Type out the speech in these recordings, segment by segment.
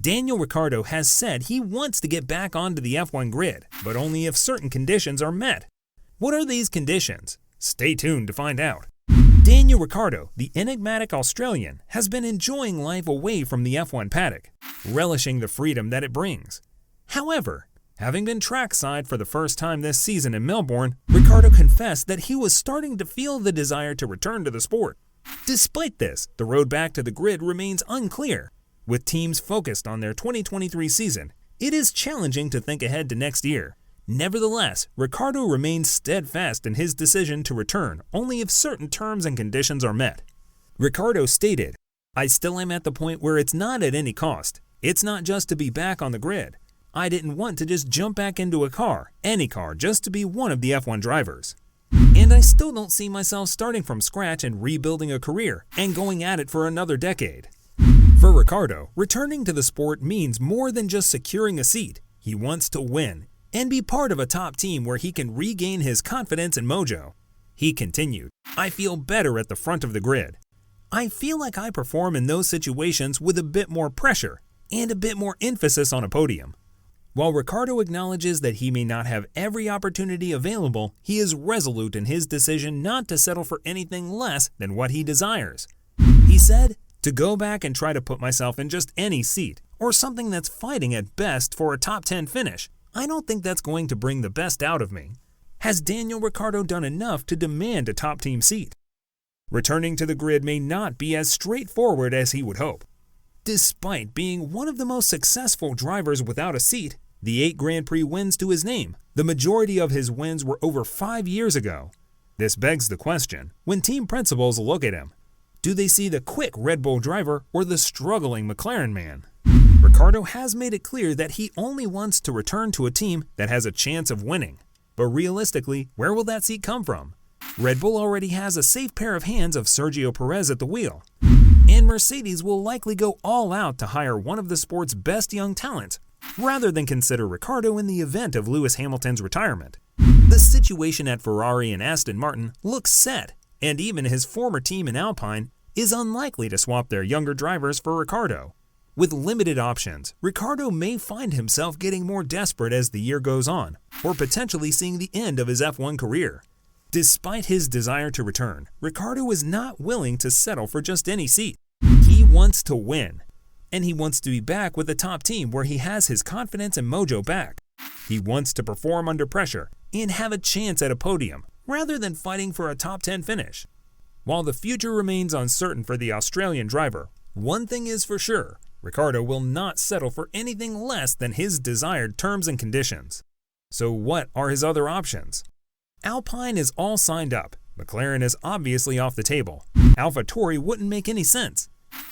Daniel Ricciardo has said he wants to get back onto the F1 grid, but only if certain conditions are met. What are these conditions? Stay tuned to find out. Daniel Ricciardo, the enigmatic Australian, has been enjoying life away from the F1 paddock, relishing the freedom that it brings. However, having been trackside for the first time this season in Melbourne, Ricciardo confessed that he was starting to feel the desire to return to the sport. Despite this, the road back to the grid remains unclear. With teams focused on their 2023 season, it is challenging to think ahead to next year. Nevertheless, Ricciardo remains steadfast in his decision to return only if certain terms and conditions are met. Ricciardo stated, "I still am at the point where it's not at any cost. It's not just to be back on the grid. I didn't want to just jump back into a car, any car, just to be one of the F1 drivers. And I still don't see myself starting from scratch and rebuilding a career and going at it for another decade." For Ricciardo, returning to the sport means more than just securing a seat. He wants to win and be part of a top team where he can regain his confidence and mojo. He continued, "I feel better at the front of the grid. I feel like I perform in those situations with a bit more pressure and a bit more emphasis on a podium." While Ricciardo acknowledges that he may not have every opportunity available, he is resolute in his decision not to settle for anything less than what he desires. He said, "To go back and try to put myself in just any seat, or something that's fighting at best for a top 10 finish, I don't think that's going to bring the best out of me." Has Daniel Ricciardo done enough to demand a top team seat? Returning to the grid may not be as straightforward as he would hope. Despite being one of the most successful drivers without a seat, the 8 Grand Prix wins to his name, the majority of his wins were over 5 years ago. This begs the question, when team principals look at him, do they see the quick Red Bull driver or the struggling McLaren man? Ricciardo has made it clear that he only wants to return to a team that has a chance of winning. But realistically, where will that seat come from? Red Bull already has a safe pair of hands of Sergio Perez at the wheel. And Mercedes will likely go all out to hire one of the sport's best young talents, rather than consider Ricciardo in the event of Lewis Hamilton's retirement. The situation at Ferrari and Aston Martin looks set, and even his former team in Alpine is unlikely to swap their younger drivers for Ricciardo. With limited options, Ricciardo may find himself getting more desperate as the year goes on, or potentially seeing the end of his F1 career. Despite his desire to return, Ricciardo is not willing to settle for just any seat. He wants to win, and he wants to be back with a top team where he has his confidence and mojo back. He wants to perform under pressure and have a chance at a podium, rather than fighting for a top 10 finish. While the future remains uncertain for the Australian driver, one thing is for sure, Ricciardo will not settle for anything less than his desired terms and conditions. So what are his other options? Alpine is all signed up. McLaren is obviously off the table. AlphaTauri wouldn't make any sense.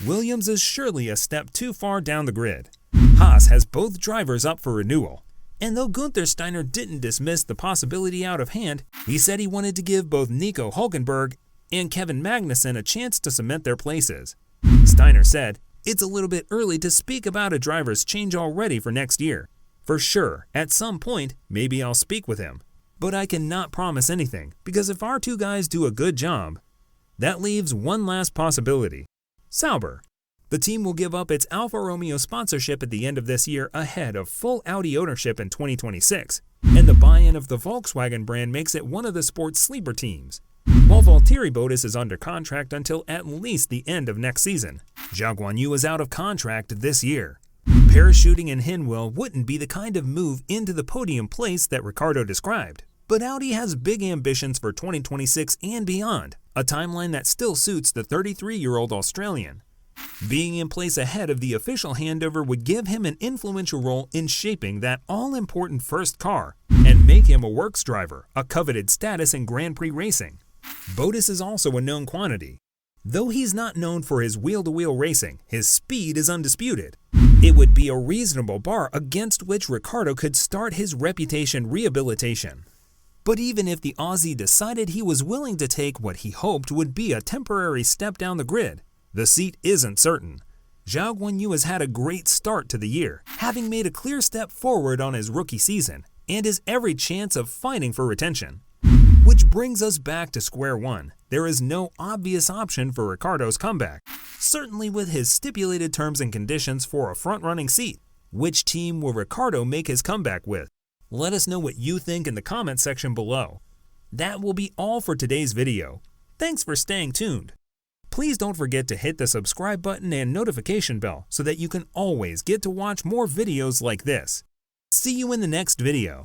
Williams is surely a step too far down the grid. Haas has both drivers up for renewal. And though Gunther Steiner didn't dismiss the possibility out of hand, he said he wanted to give both Nico Hülkenberg and Kevin Magnussen a chance to cement their places. Steiner said, "It's a little bit early to speak about a driver's change already for next year. For sure, at some point, maybe I'll speak with him. But I cannot promise anything, because if our 2 guys do a good job, that leaves one last possibility. Sauber. The team will give up its Alfa Romeo sponsorship at the end of this year ahead of full Audi ownership in 2026, and the buy-in of the Volkswagen brand makes it one of the sport's sleeper teams. While Valtteri Bottas is under contract until at least the end of next season, Zhou Guanyu is out of contract this year. Parachuting in Hinwil wouldn't be the kind of move into the podium place that Ricciardo described, but Audi has big ambitions for 2026 and beyond, a timeline that still suits the 33-year-old Australian. Being in place ahead of the official handover would give him an influential role in shaping that all-important first car and make him a works driver, a coveted status in Grand Prix racing. Bottas is also a known quantity. Though he's not known for his wheel-to-wheel racing, his speed is undisputed. It would be a reasonable bar against which Ricciardo could start his reputation rehabilitation. But even if the Aussie decided he was willing to take what he hoped would be a temporary step down the grid, the seat isn't certain. Zhou Guanyu has had a great start to the year, having made a clear step forward on his rookie season, and has every chance of fighting for retention. Which brings us back to square one. There is no obvious option for Ricciardo's comeback, certainly with his stipulated terms and conditions for a front-running seat. Which team will Ricciardo make his comeback with? Let us know what you think in the comment section below. That will be all for today's video. Thanks for staying tuned. Please don't forget to hit the subscribe button and notification bell so that you can always get to watch more videos like this. See you in the next video.